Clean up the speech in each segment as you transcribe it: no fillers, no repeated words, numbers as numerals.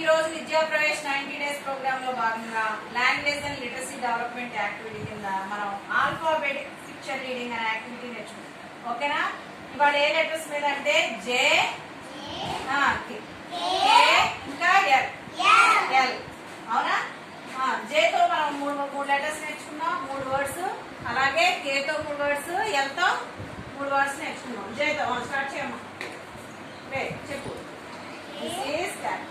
ఈ రోజు విద్యా ప్రవేశ్ 90 డేస్ ప్రోగ్రామ్ లో భాగంగా language and literacy development activity కింద మనం ఆల్ఫాబెటిక్ పిక్చర్ రీడింగ్ అనే యాక్టివిటీ నేర్చుకుంటాం. ఓకేనా? ఇవాళ ఏ లెటర్స్ మీద అంటే జే, ఇంకా ఎల్. అవునా? జేతో మనం మూడు లెటర్స్ నేర్చుకున్నాం, 3 వర్డ్స్. అలాగే కేతో 3 వర్డ్స్, ఎల్తో 3 వర్డ్స్ నేర్చుకున్నాం. జేతో స్టార్ట్ చేయమ్మా. చెప్పు. This is cat.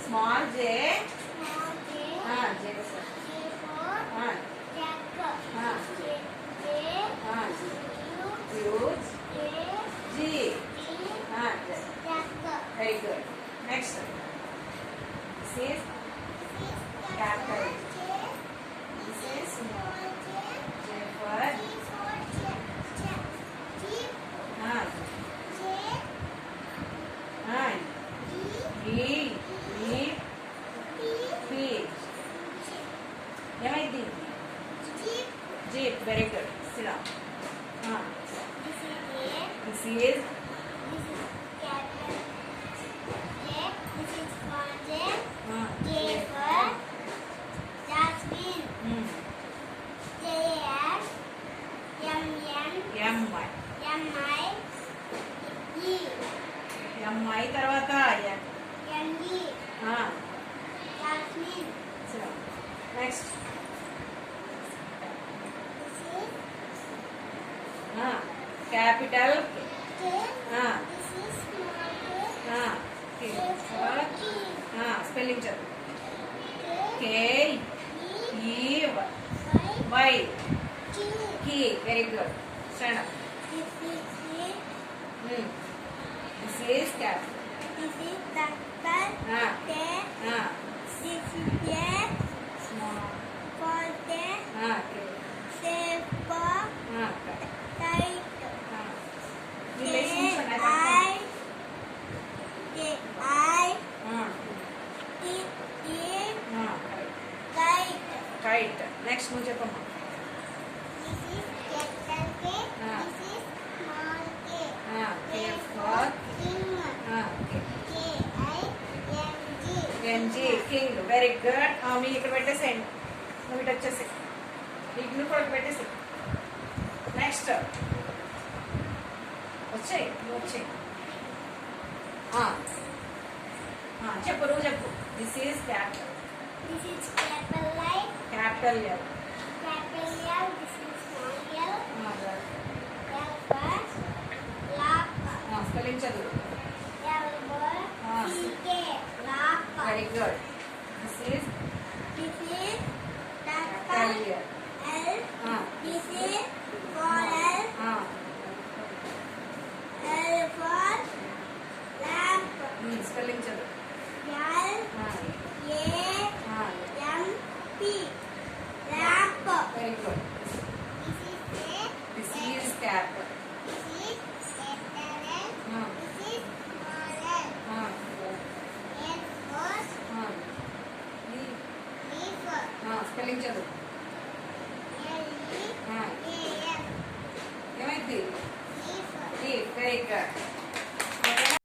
Small J, huge G. Very good. Next. This is capital. This is small J for ఏమైంది? Jeep. Very good. Sit down. This is capital J. This is small J. J for Jasmine. J as M I E. I తర్వాత N E. Jasmine. Sit down. Next. Capital K. This is small K. K. For key. Spelling chapter. K E E Y Y. key. Key. Very good. Stand up. This is K. This is cap. This is capital K. This is J. Small. For J. K. Shape for tight. Kite. Next నువ్వు చెప్పమ్మా. This is capital K. This is small K. K for King. N G. King. Very good. మీ ఇక్కడ పెట్టేసేయండి. నువ్వు ఇటు వచ్చేసి నువ్వు కూడా పెట్టేసి. నెక్స్ట్ వచ్చాయి నువ్వు వచ్చాయి. చెప్పు నువ్వు చెప్పు. This is capital. This is capital I. Capital L. Capital L. This is small L. L for lock. Spelling చదువు. L for CK. Lock. Very good. This is capital L. This is small L. L for lamp. Spelling చదువు. L A M P. Lamp. Very good. This is this is cap. This is capital L. This is small L. L for leaf. Spelling చదువు. L E A M. ఏమైంది? Leaf. Very good.